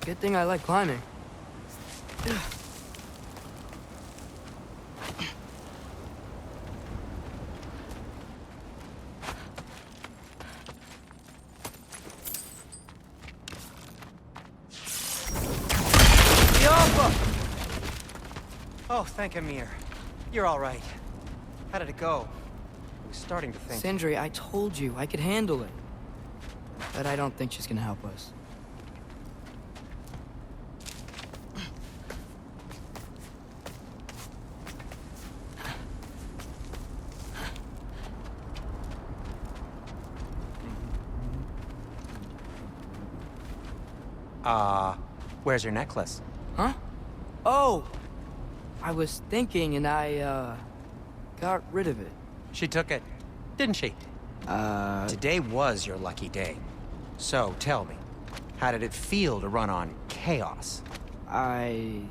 Good thing I like climbing. Oh, thank Amir. You're all right. How did it go? I was starting to think... Sindri, I told you I could handle it. But I don't think she's gonna help us. Where's your necklace? Huh? Oh! I was thinking and I, got rid of it. She took it, didn't she? Today was your lucky day. So, tell me, how did it feel to run on chaos? I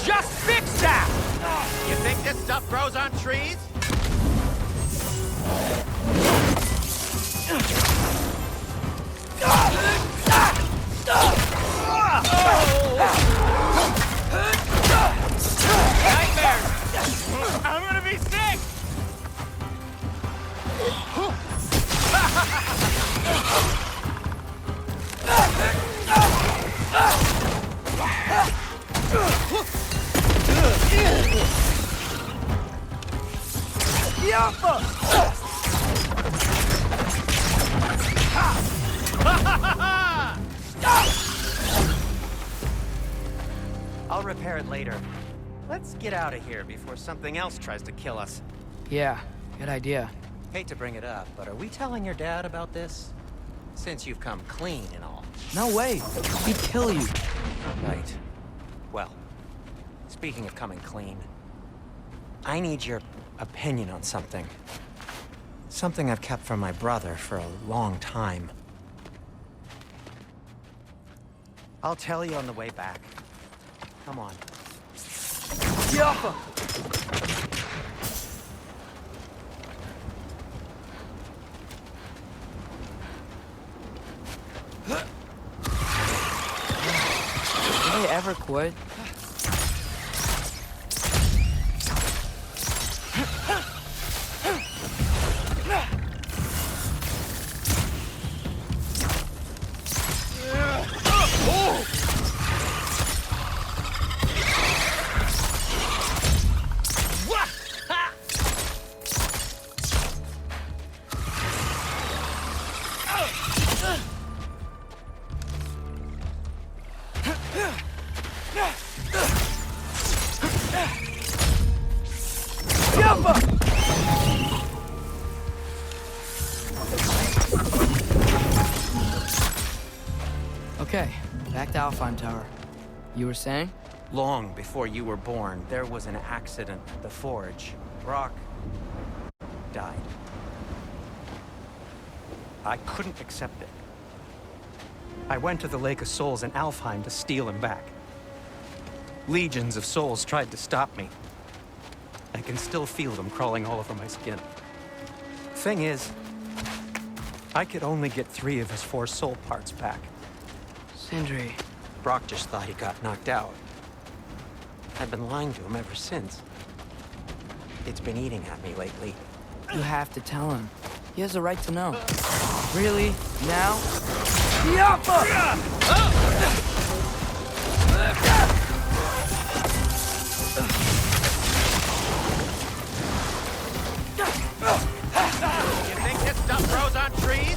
just fixed that! You think this stuff grows on trees? Nightmare! I'm gonna be sick! I'll repair it later. Let's get out of here before something else tries to kill us. Yeah, good idea. Hate to bring it up, but are we telling your dad about this? Since you've come clean and all. No way! He'd kill you. Right. Well, speaking of coming clean, I need your opinion on something. Something I've kept from my brother for a long time. I'll tell you on the way back. Come on. Yappa! Did they ever quit? Okay, back to Alfheim Tower. You were saying? Long before you were born, there was an accident at the forge. Brock died. I couldn't accept it. I went to the Lake of Souls in Alfheim to steal him back. Legions of souls tried to stop me. I can still feel them crawling all over my skin. Thing is, I could only get 3 of his 4 soul parts back. Sindri. Brock just thought he got knocked out. I've been lying to him ever since. It's been eating at me lately. You have to tell him. He has a right to know. Really? Now? Yappa! You think this stuff grows on trees?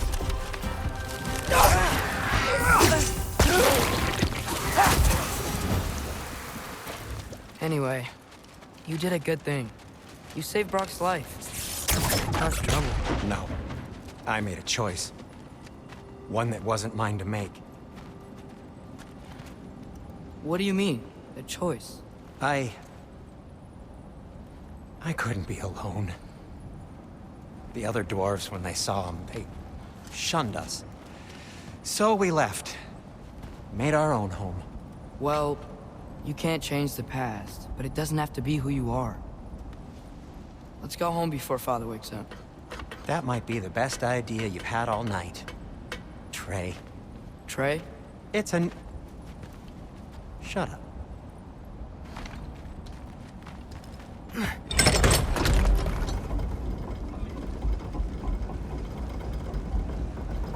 Anyway, you did a good thing. You saved Brock's life. Tough trouble. No. I made a choice. One that wasn't mine to make. What do you mean? A choice? I couldn't be alone. The other dwarves, when they saw him, they shunned us. So we left. Made our own home. Well, you can't change the past, but it doesn't have to be who you are. Let's go home before Father wakes up. That might be the best idea you've had all night. Trey. Trey? It's an... Shut up.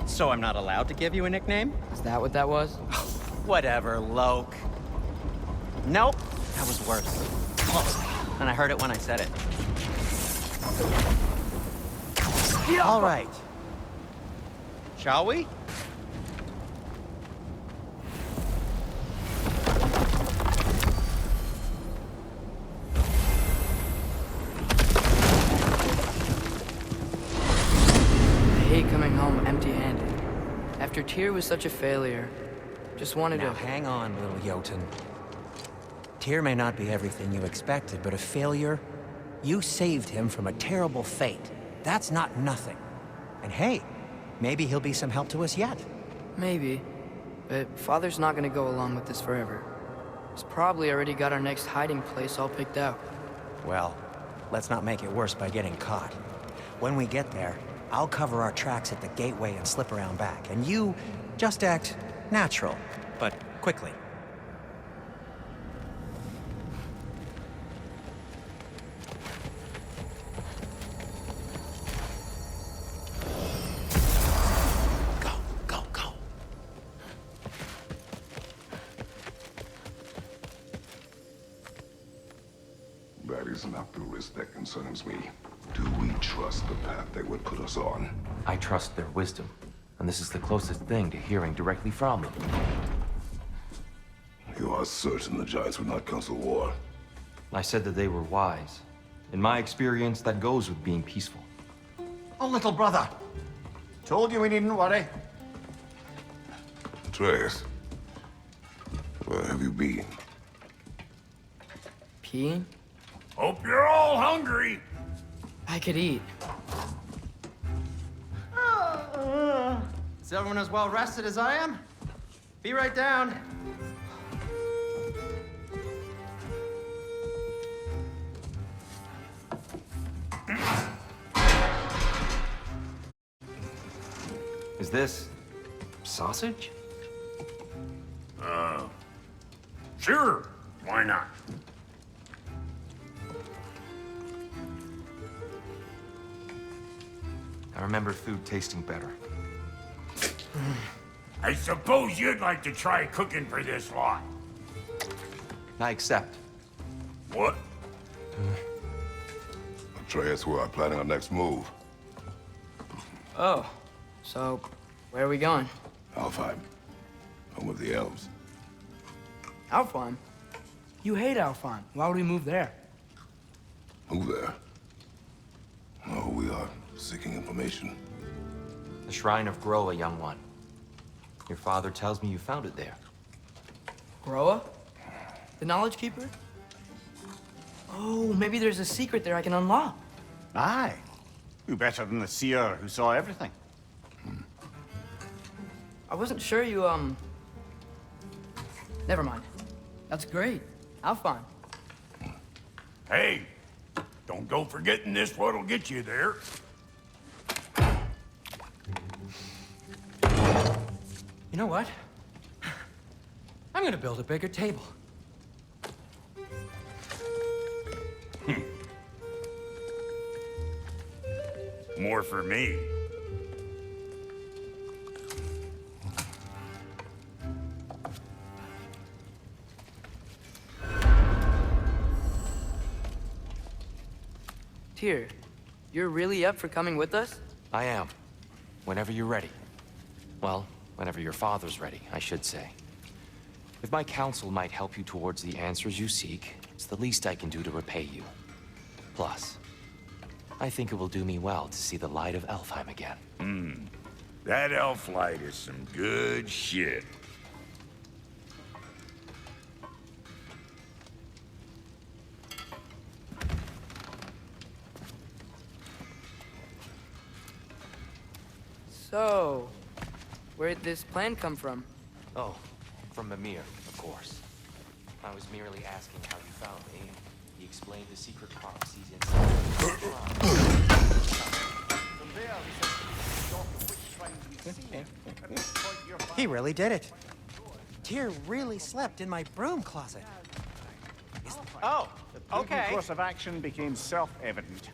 So I'm not allowed to give you a nickname? Is that what that was? Whatever, Loke. Nope, that was worse. Close. And I heard it when I said it. All right. Shall we? I hate coming home empty-handed. After Tyr was such a failure, just wanted Now to... hang on, little Jotun. Tyr may not be everything you expected, but a failure? You saved him from a terrible fate. That's not nothing. And hey, maybe he'll be some help to us yet. Maybe. But Father's not gonna go along with this forever. He's probably already got our next hiding place all picked out. Well, let's not make it worse by getting caught. When we get there, I'll cover our tracks at the gateway and slip around back. And you just act natural, but quickly. Go, go, go. That is not the risk that concerns me. Do we trust the path they would put us on? I trust their wisdom, and this is the closest thing to hearing directly from them. You are certain the Giants would not counsel war? I said that they were wise. In my experience, that goes with being peaceful. Oh, little brother. Told you we needn't worry. Atreus, where have you been? Peeing? Hope you're all hungry. I could eat. Is everyone as well rested as I am? Be right down. Is this sausage? Sure. Why not? I remember food tasting better. I suppose you'd like to try cooking for this lot. I accept. What? Atreus, we are planning our next move. Oh, so where are we going? Alfheim, home of the elves. Alfheim? You hate Alfheim. Why would we move there? Move there. Oh, we are seeking information. The Shrine of Groa, young one. Your father tells me you found it there. Groa? The Knowledge Keeper? Oh, maybe there's a secret there I can unlock. Aye. Who better than the seer who saw everything? I wasn't sure you, Never mind. That's great. Alfheim. Hey, don't go forgetting this what'll get you there. You know what? I'm gonna build a bigger table. More for me. Tyr, you're really up for coming with us? I am. Whenever you're ready. Well, whenever your father's ready, I should say. If my counsel might help you towards the answers you seek, it's the least I can do to repay you. Plus, I think it will do me well to see the light of Alfheim again. That elf light is some good shit. So, where'd this plan come from? Oh, from Mimir, of course. I was merely asking how you found me. He explained the secret prophecies inside. He really did it. Tyr really slept in my broom closet. Oh, okay. The course of action became self-evident.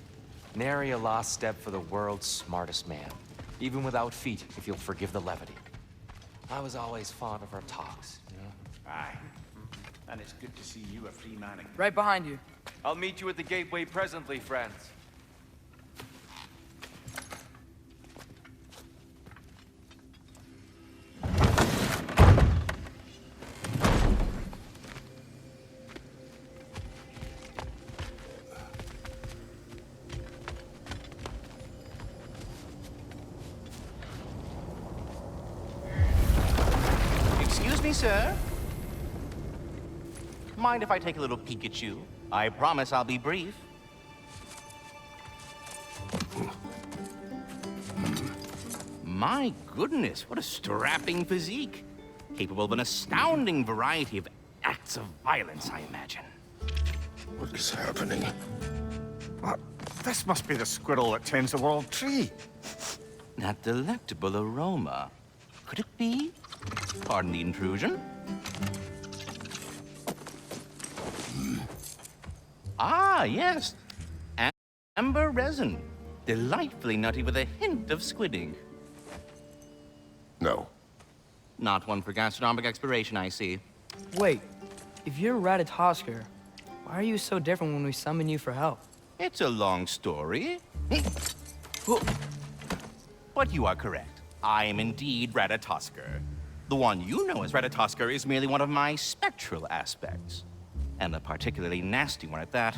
Nary a lost step for the world's smartest man. Even without feet, if you'll forgive the levity. I was always fond of our talks, you know? Aye. And it's good to see you a free man again. Right behind you. I'll meet you at the gateway presently, friends. Excuse me, sir. Mind if I take a little peek at you? I promise I'll be brief. My goodness, what a strapping physique. Capable of an astounding variety of acts of violence, I imagine. What is happening? This must be the squirrel that tends the world tree. That delectable aroma. Could it be? Pardon the intrusion. Ah, yes. Amber resin. Delightfully nutty with a hint of squid ink. No. Not one for gastronomic exploration, I see. Wait, if you're Ratatosker, why are you so different when we summon you for help? It's a long story. But you are correct. I am indeed Ratatosker. The one you know as Ratatosker is merely one of my spectral aspects. And a particularly nasty one at that.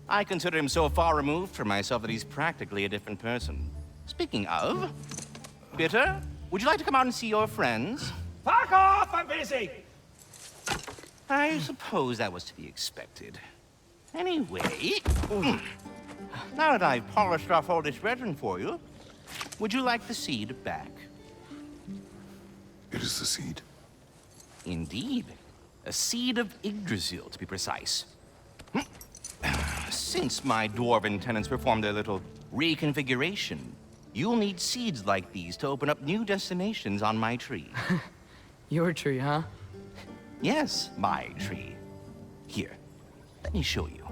I consider him so far removed from myself that he's practically a different person. Speaking of, Bitter, would you like to come out and see your friends? Fuck off! I'm busy! I suppose that was to be expected. Anyway, now that I've polished off all this resin for you, would you like the seed back? It is the seed. Indeed. A seed of Yggdrasil, to be precise. Since my dwarven tenants performed their little reconfiguration, you'll need seeds like these to open up new destinations on my tree. Your tree, huh? Yes, my tree. Here, let me show you.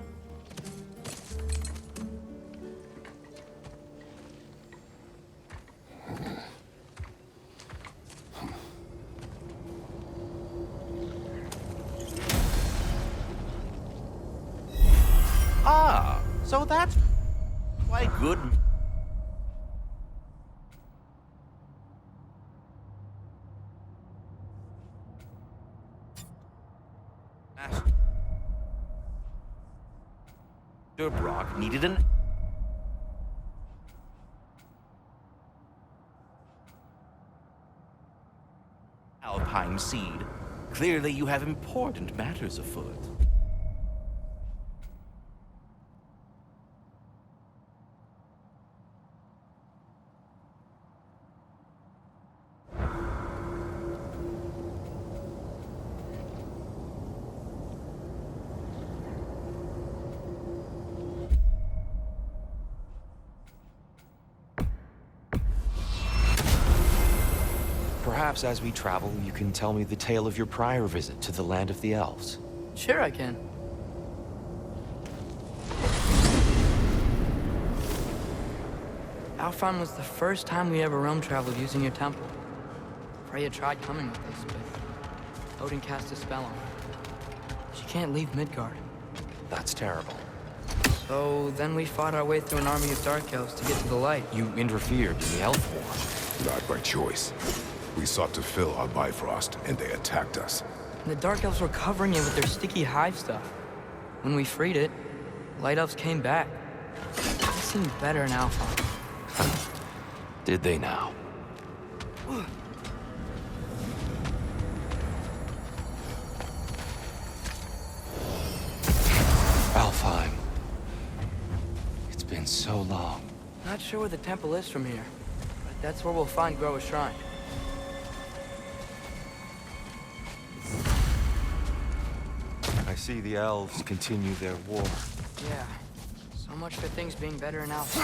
Ah, so that's why good. Master Brock needed an alpine seed. Clearly, you have important matters afoot. Perhaps as we travel, you can tell me the tale of your prior visit to the land of the elves. Sure I can. Alfheim was the first time we ever realm traveled using your temple. Freya tried coming with us, but Odin cast a spell on her. She can't leave Midgard. That's terrible. So then we fought our way through an army of dark elves to get to the light. You interfered in the elf war. Not by choice. We sought to fill our Bifrost, and they attacked us. And the dark elves were covering it with their sticky hive stuff. When we freed it, light elves came back. They seemed better in Alpha. Did they now? Alfheim. It's been so long. Not sure where the temple is from here, but that's where we'll find Groa's shrine. I see the elves continue their war. Yeah, so much for things being better in Alpha.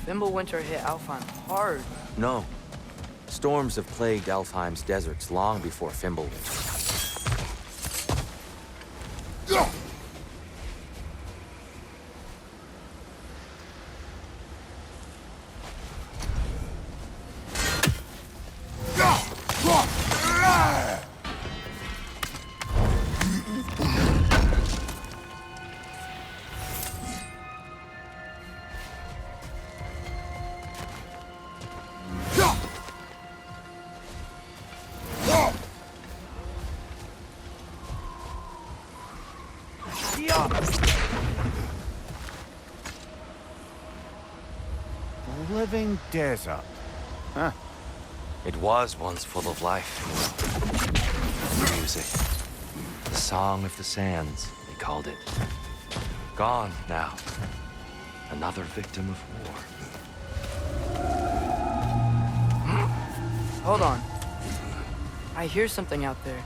Fimbulwinter hit Alfheim hard. No. Storms have plagued Alfheim's deserts long before Fimbulwinter. Living desert. Huh. It was once full of life. Music. The Song of the Sands, they called it. Gone now. Another victim of war. Hold on. I hear something out there.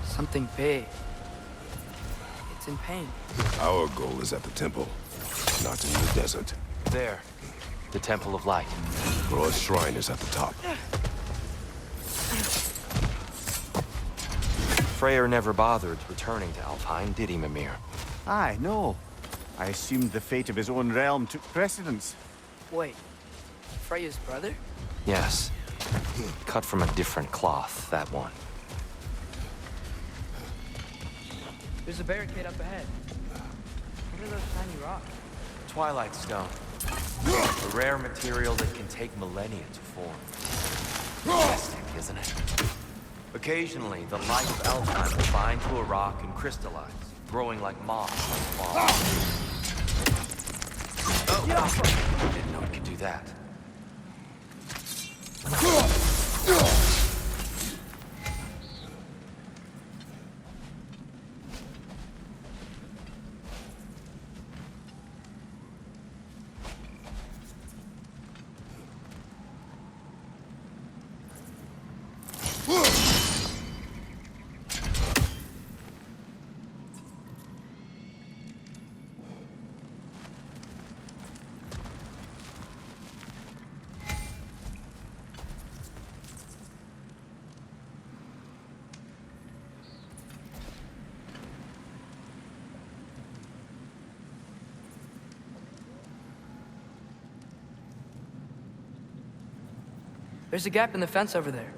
Something big. It's in pain. Our goal is at the temple, not in the desert. There. The Temple of Light. Groa's shrine is at the top. Freyr never bothered returning to Alfheim, did he, Mimir? Aye, no. I assumed the fate of his own realm took precedence. Wait. Freya's brother? Yes. Cut from a different cloth, that one. There's a barricade up ahead. What are those tiny rocks? Twilight Stone. A rare material that can take millennia to form. Majestic, isn't it? Occasionally, the light of Alfheim will bind to a rock and crystallize, growing like moss on fall. Oh! Didn't know it could do that. There's a gap in the fence over there.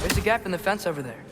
There's a gap in the fence over there.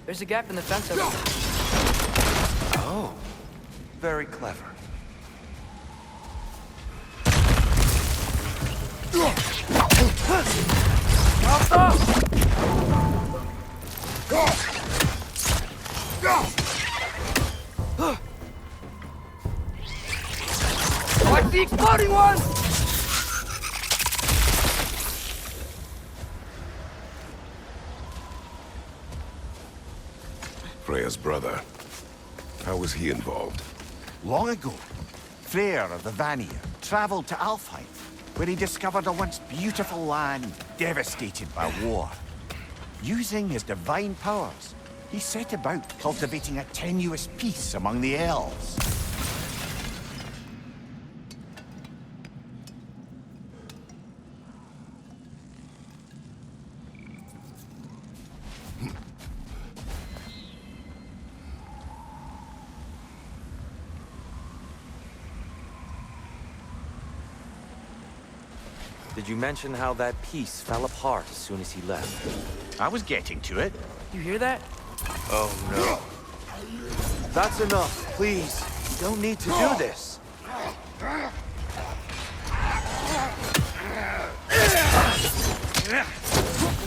There's a gap in the fence over there. Oh, very clever. Watch the exploding one! Freya's brother. How was he involved? Long ago, Freyr of the Vanir traveled to Alfheim, where he discovered a once beautiful land devastated by war. Using his divine powers, he set about cultivating a tenuous peace among the elves. Did you mention how that piece fell apart as soon as he left? I was getting to it. You hear that? Oh no. That's enough, please. You don't need to do this.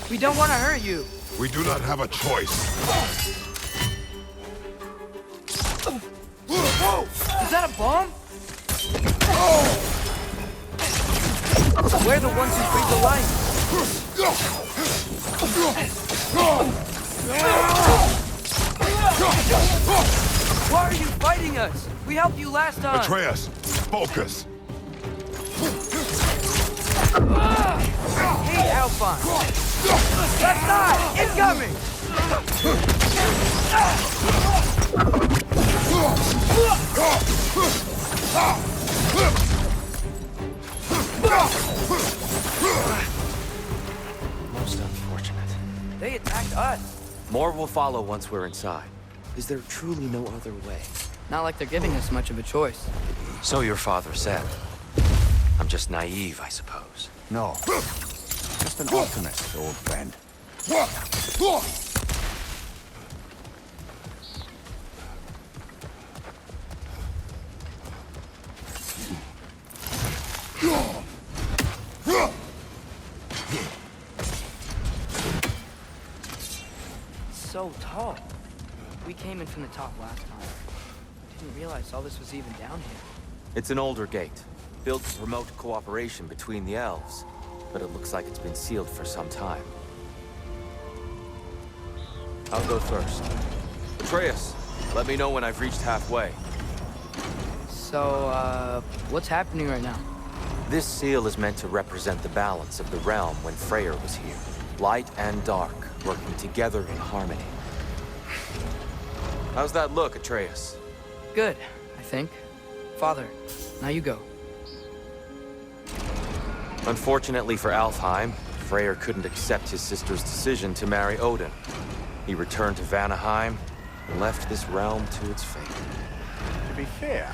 We don't want to hurt you. We do not have a choice. Is that a bomb? We're the ones who breathe the light. Why are you fighting us? We helped you last time. Atreus, focus. Hey, Alphine. Left side, incoming. Most unfortunate. They attacked us. More will follow once we're inside. Is there truly no other way? Not like they're giving us much of a choice. So your father said. I'm just naive, I suppose. No. Just an optimist, old friend. So tall. We came in from the top last time. Didn't realize all this was even down here. It's an older gate, built to promote cooperation between the elves, but it looks like it's been sealed for some time. I'll go first. Atreus, let me know when I've reached halfway. So, what's happening right now? This seal is meant to represent the balance of the realm when Freya was here. Light and dark, working together in harmony. How's that look, Atreus? Good, I think. Father, now you go. Unfortunately for Alfheim, Freyr couldn't accept his sister's decision to marry Odin. He returned to Vanaheim and left this realm to its fate. To be fair,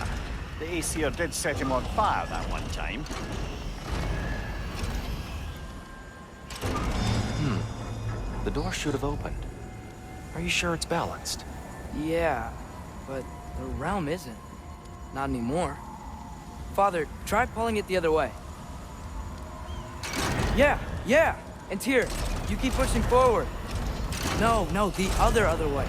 the Aesir did set him on fire that one time. The door should have opened. Are you sure it's balanced? Yeah, but the realm isn't. Not anymore. Father, try pulling it the other way. Yeah! And here, you keep pushing forward. No, the other way.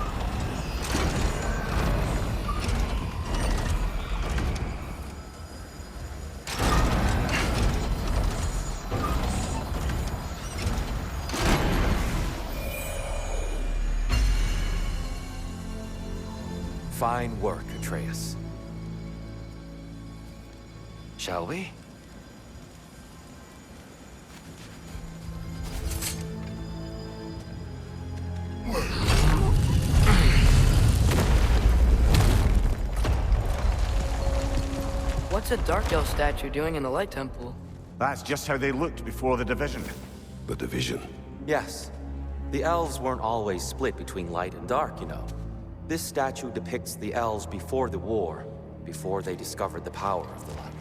Fine work, Atreus. Shall we? What's a Dark Elf statue doing in the Light Temple? That's just how they looked before the division. The division. Yes. The elves weren't always split between light and dark, you know. This statue depicts the elves before the war, before they discovered the power of the light.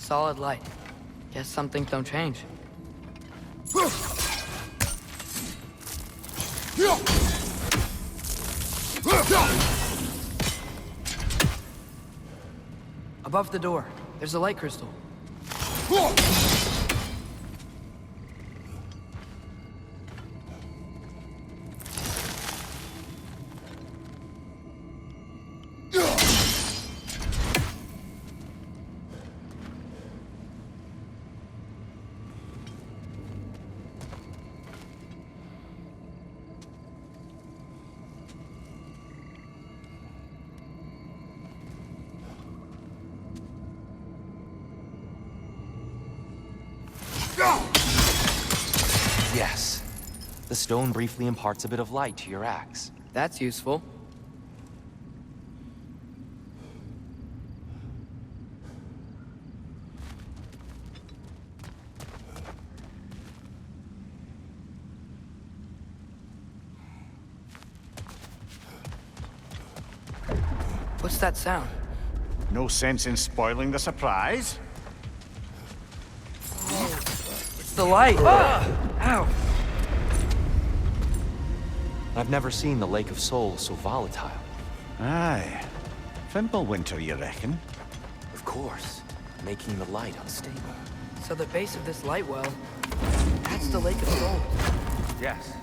solid light. Guess some things don't change. Above the door, there's a light crystal. Yes. The stone briefly imparts a bit of light to your axe. That's useful. What's that sound? No sense in spoiling the surprise. It's the light! Ah! Ow! I've never seen the Lake of Souls so volatile. Aye. Fimbulwinter, you reckon? Of course, making the light unstable. So the base of this light well, that's the Lake of Souls. Yes.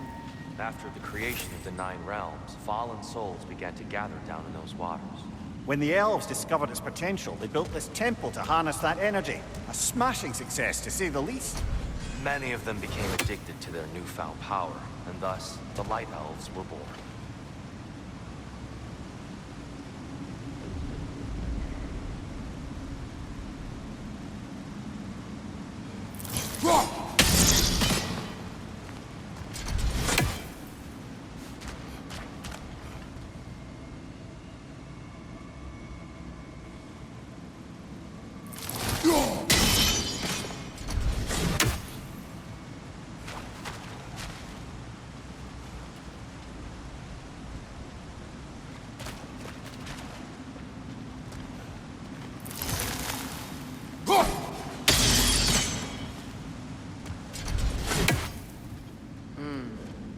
After the creation of the Nine Realms, fallen souls began to gather down in those waters. When the elves discovered its potential, they built this temple to harness that energy. A smashing success, to say the least. Many of them became addicted to their newfound power, and thus, the Light Elves were born.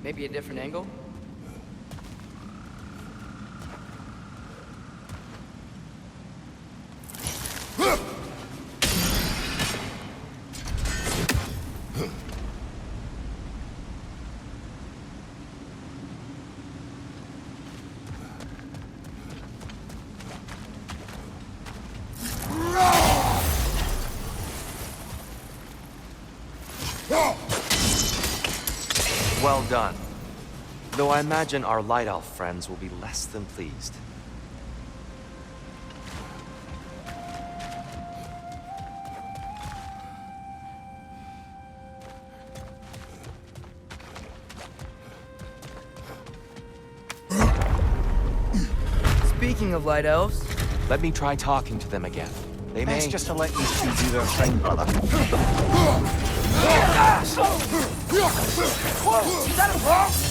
Maybe a different angle? Well done. Though I imagine our Light Elf friends will be less than pleased. Speaking of light elves, Let me try talking to them again. They may... Best just to let these two do their thing, brother. is that a bomb?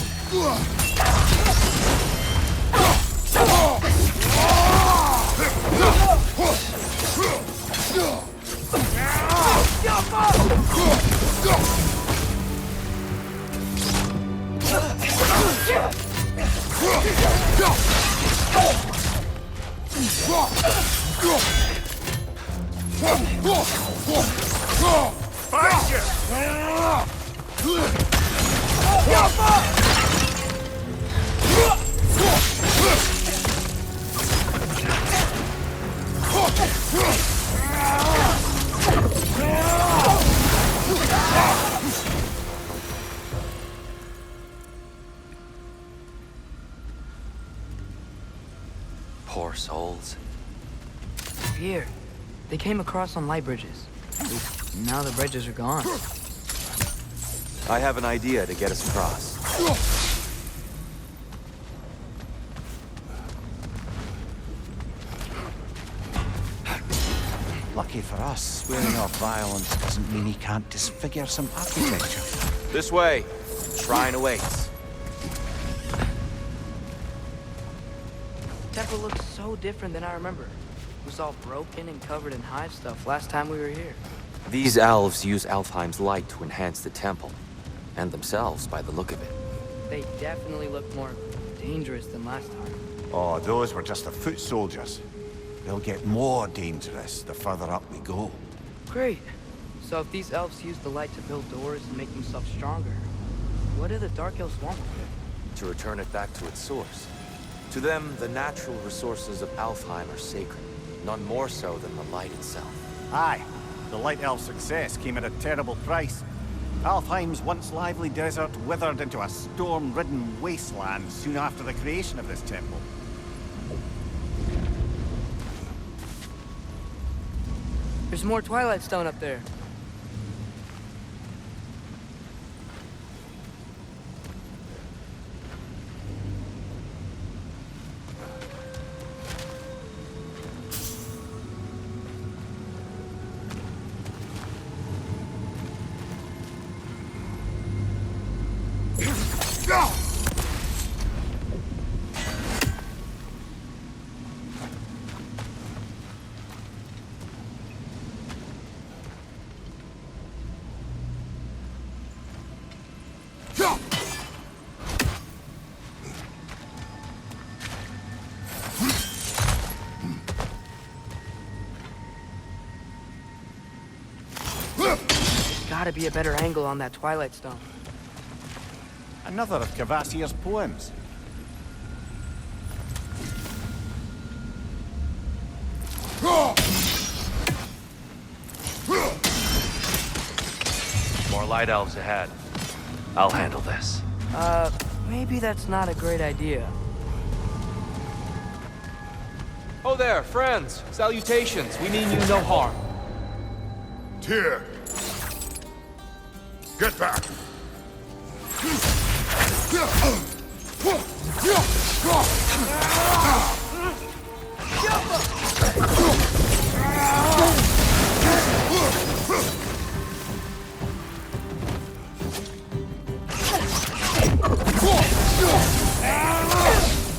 Poor souls. Here. They came across on light bridges. Now the bridges are gone. I have an idea to get us across. Lucky for us, swearing off violence doesn't mean he can't disfigure some architecture. This way. Shrine awaits. Temple looks so different than I remember. It was all broken and covered in hive stuff last time we were here. These elves use Alfheim's light to enhance the temple, and themselves by the look of it. They definitely look more dangerous than last time. Oh, those were just the foot soldiers. They'll get more dangerous the further up we go. Great. So if these elves use the light to build doors and make themselves stronger, what do the Dark Elves want with it? To return it back to its source. To them, the natural resources of Alfheim are sacred, none more so than the light itself. Aye, the Light Elf's success came at a terrible price. Alfheim's once lively desert withered into a storm-ridden wasteland soon after the creation of this temple. There's more Twilight Stone up there. Gotta be a better angle on that Twilight Stone. Another of Kvasir's poems. More light elves ahead. I'll handle this. Maybe that's not a great idea. Oh there, friends! Salutations! We mean you no harm. Tyr! Get back!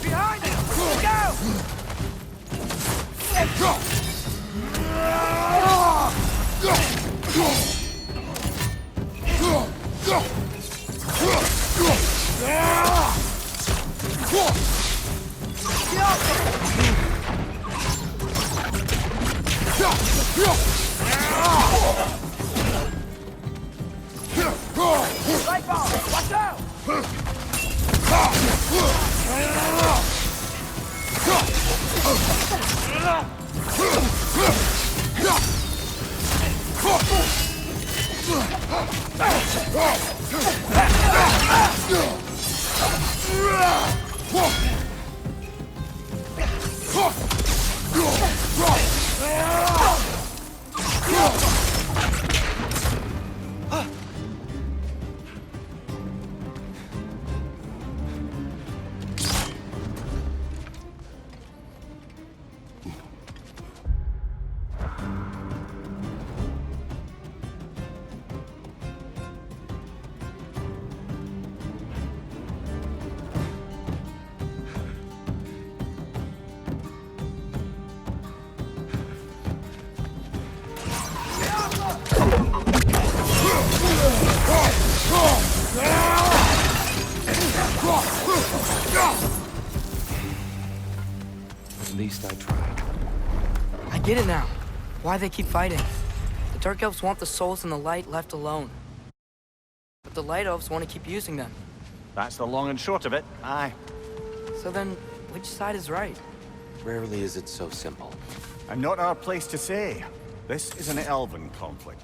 Behind him! Go! Light ball! Watch out! At least I tried. I get it now. Why they keep fighting. The Dark Elves want the souls and the light left alone. But the Light Elves want to keep using them. That's the long and short of it, aye. So then, which side is right? Rarely is it so simple. And not our place to say. This is an elven conflict.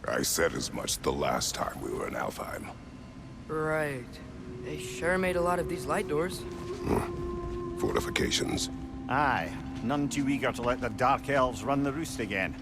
I said as much the last time we were in Alfheim. Right. They sure made a lot of these light doors. Fortifications. Aye, none too eager to let the Dark Elves run the roost again.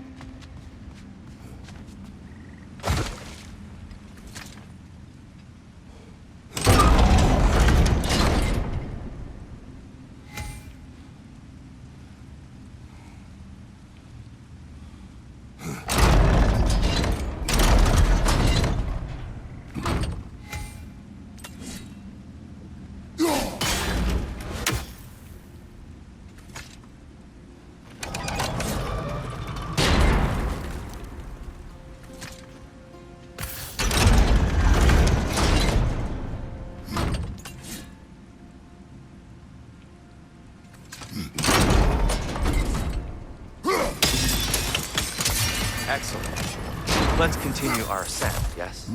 Excellent. Let's continue our ascent, yes?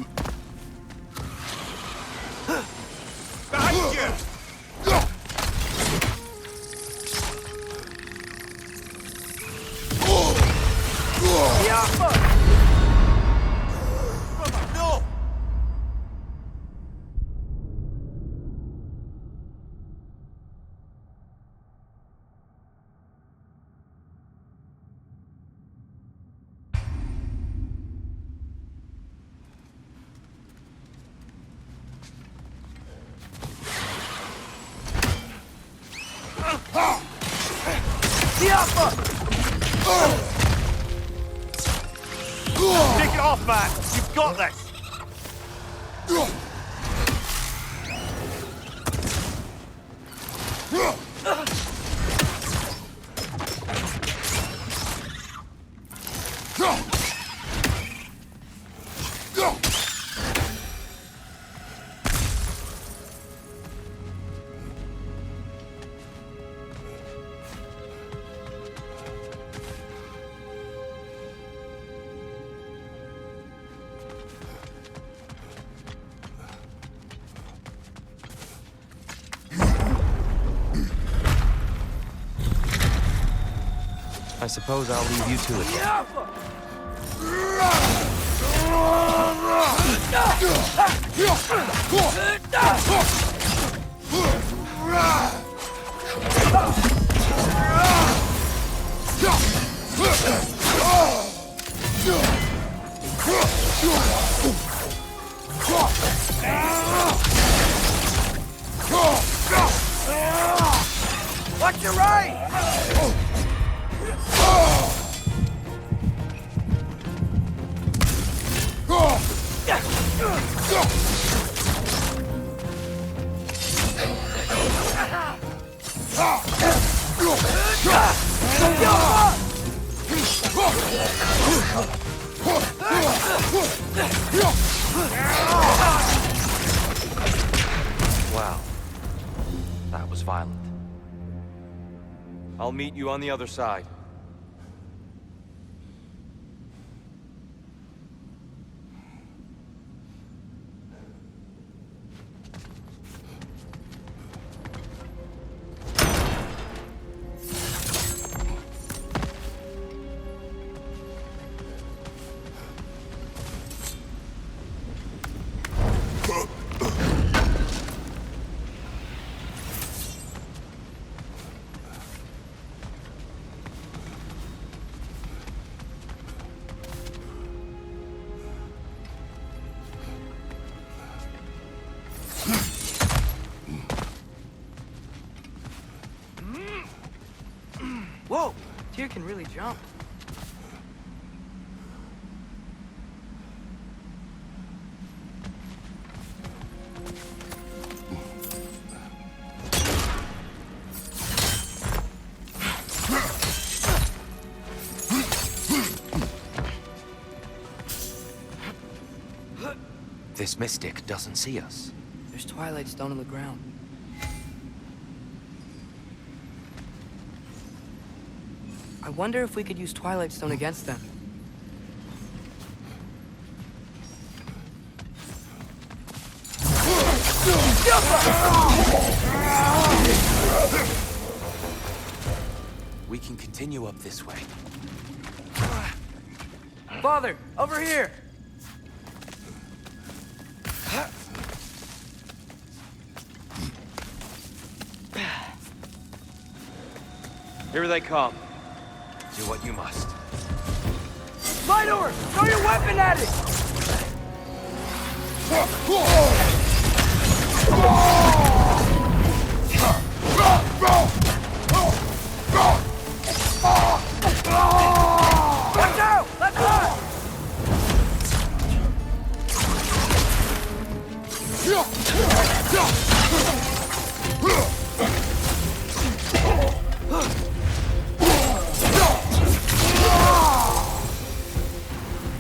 Behind you! No! Take it off, man! You've got this! I suppose I'll leave you to it then. Watch your right! Wow. That was violent. I'll meet you on the other side. Whoa! Tyr can really jump. This mystic doesn't see us. There's Twilight Stone on the ground. I wonder if we could use Twilight Stone against them. We can continue up this way. Father, over here! Here they come. Do what you must. Vidor! Throw your weapon at it! Watch out! Let's run!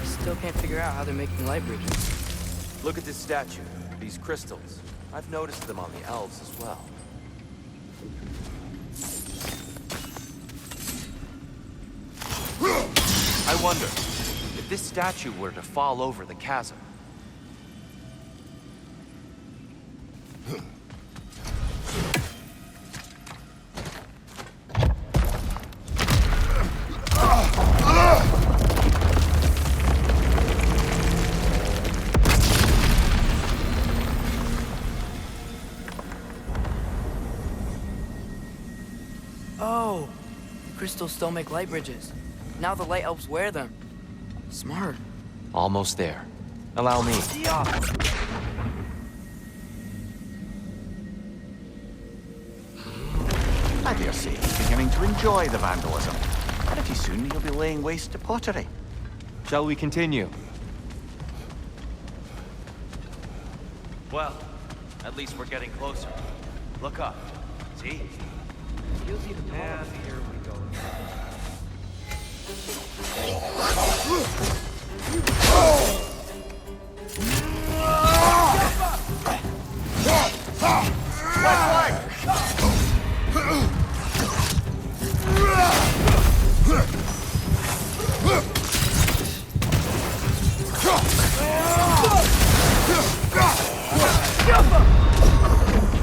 Still can't figure out how they're making light bridges. Look at this statue. These crystals. I've noticed them on the elves as well. wonder, if this statue were to fall over the chasm, Oh, the crystals still make light bridges. Now the light elves wear them. Smart. almost there. Allow me. I dare say he's beginning to enjoy the vandalism. Pretty soon he'll be laying waste to pottery. Shall we continue? Well, at least we're getting closer. Look up. See? You'll see the And here we go.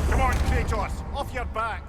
Come on, Kratos! Off your back!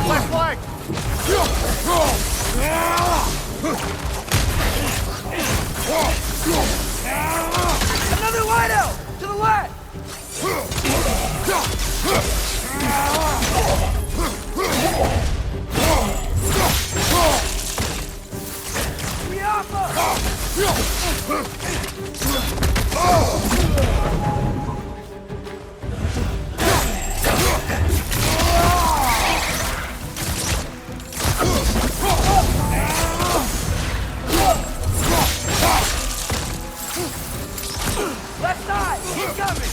Left flank! Another light to the left! Left side! He's coming!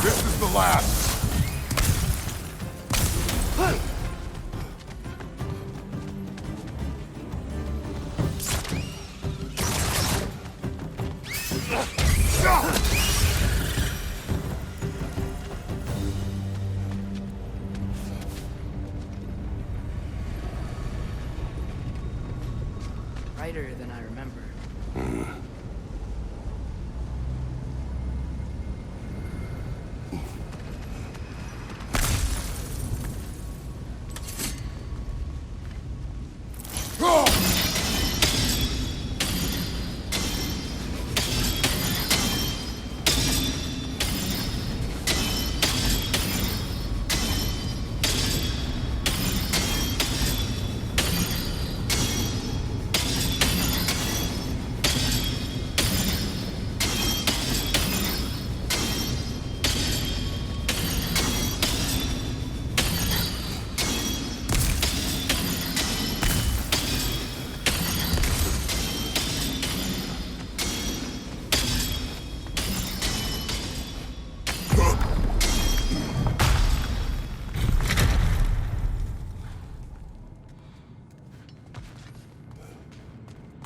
This is the last. Brighter than I remember.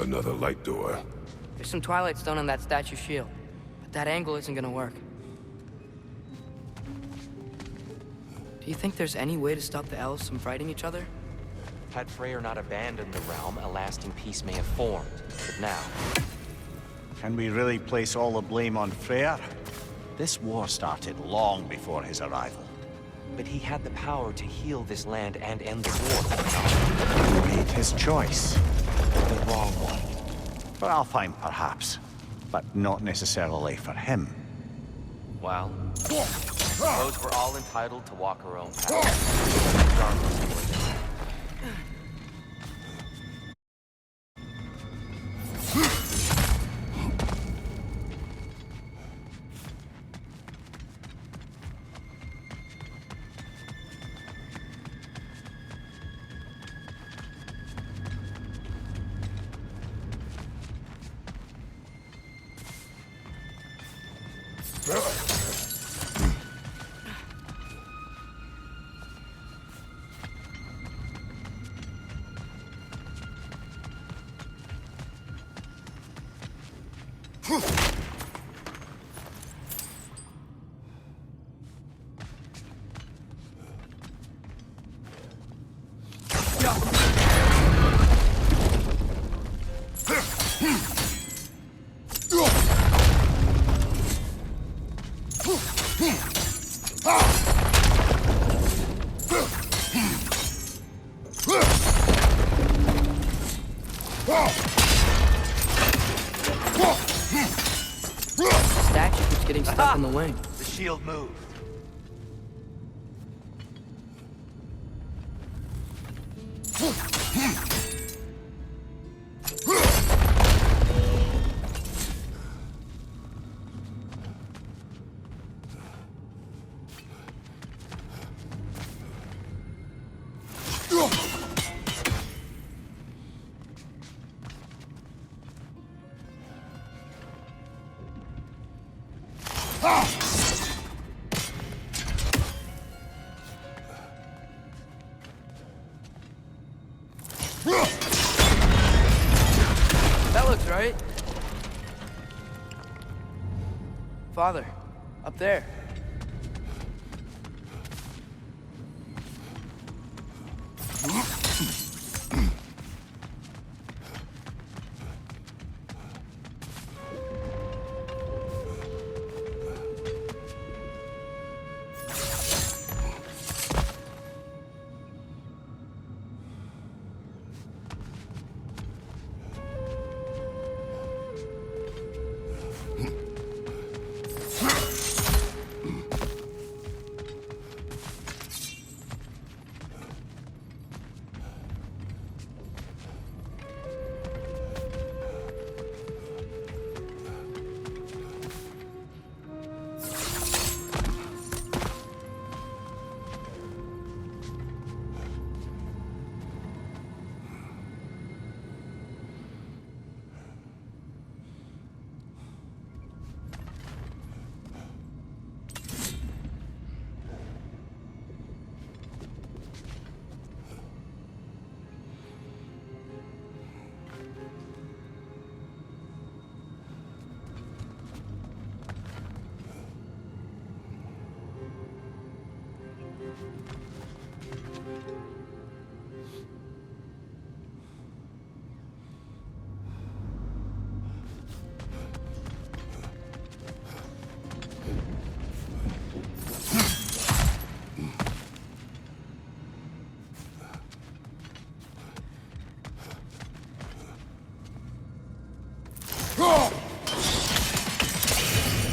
Another light door. There's some Twilight Stone on that statue shield, but that angle isn't gonna work. Do you think there's any way to stop the elves from fighting each other? Had Freyr not abandoned the realm, a lasting peace may have formed. But now... Can we really place all the blame on Freyr? This war started long before his arrival. But he had the power to heal this land and end the war. He made his choice. The wrong one. For Alfheim, perhaps. But not necessarily for him. Well, suppose we're all entitled to walk our own path. Regardless of what they do. Statue keeps getting stuck in the wing. The shield moved. That looks right. Father, up there.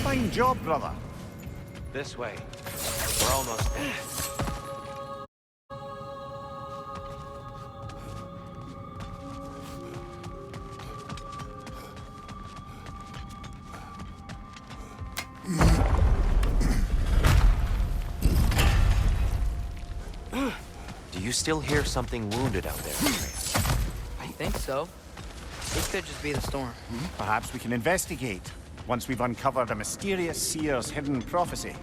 Fine job, brother. This way. We're almost there. Do you still hear something wounded out there, Atreus? I think so. This could just be the storm. Perhaps we can investigate, once we've uncovered a mysterious seer's hidden prophecy.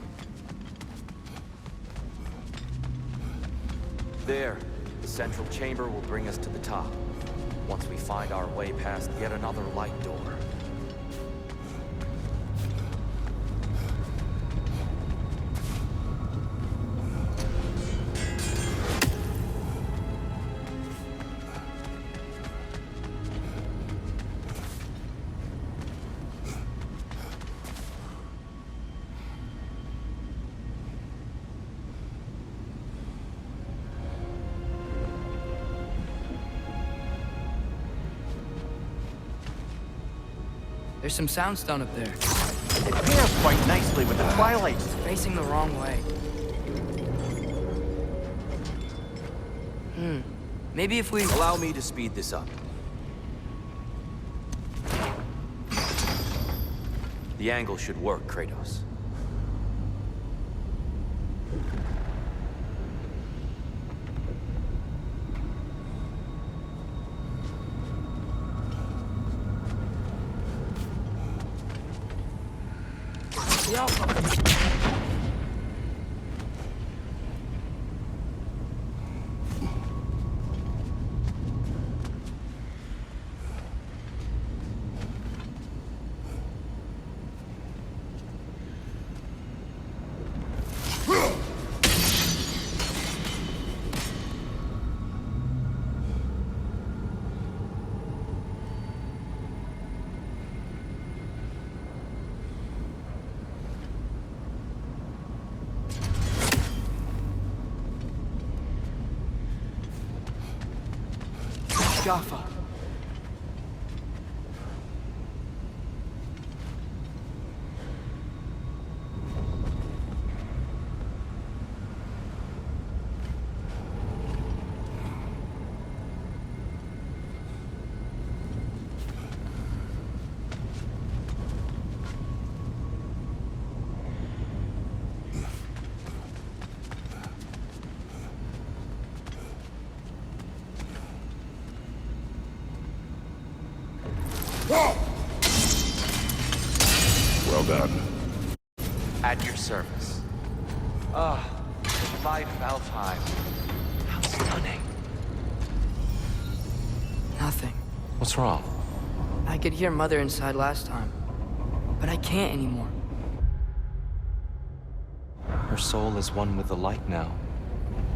There. The central chamber will bring us to the top. Once we find our way past yet another light door. There's some soundstone up there. It pairs quite nicely with the twilight. It's facing the wrong way. Maybe if we... Allow me to speed this up. The angle should work, Kratos. Jaffa. Well done. At your service. Ah, the light of Alfheim. How stunning. Nothing. What's wrong? I could hear Mother inside last time, but I can't anymore. Her soul is one with the light now,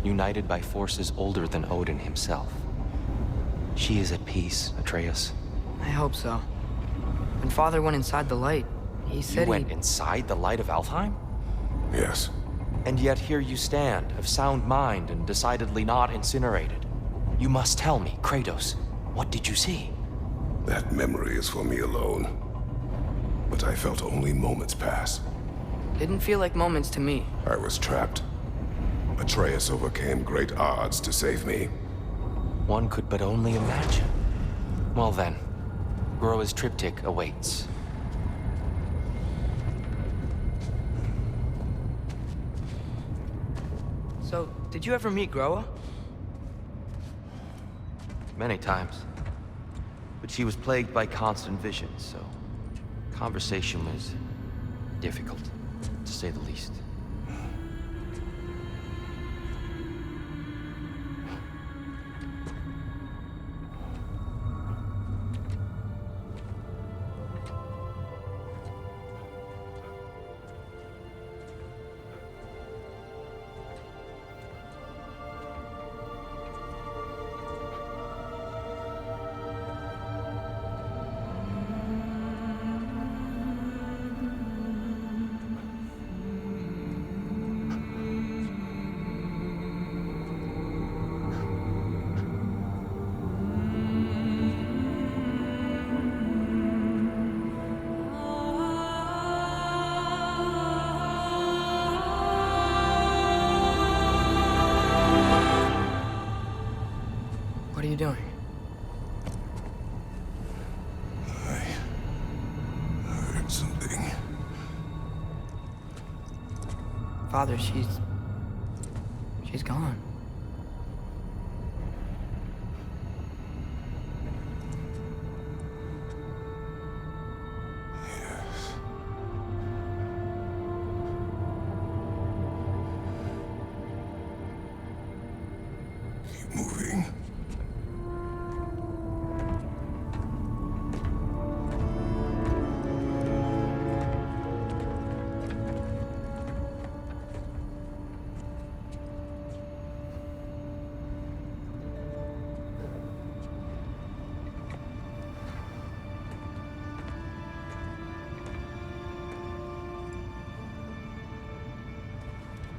united by forces older than Odin himself. She is at peace, Atreus. I hope so. When Father went inside the light, he said You went inside the light of Alfheim? Yes. And yet here you stand, of sound mind and decidedly not incinerated. You must tell me, Kratos, what did you see? That memory is for me alone. But I felt only moments pass. Didn't feel like moments to me. I was trapped. Atreus overcame great odds to save me. One could but only imagine. Well then, Groa's triptych awaits. So, did you ever meet Groa? Many times. But she was plagued by constant visions, so conversation was difficult, to say the least. What are you doing? I heard something. Father, she's gone. Yes. Keep moving.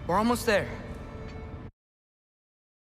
We're almost there.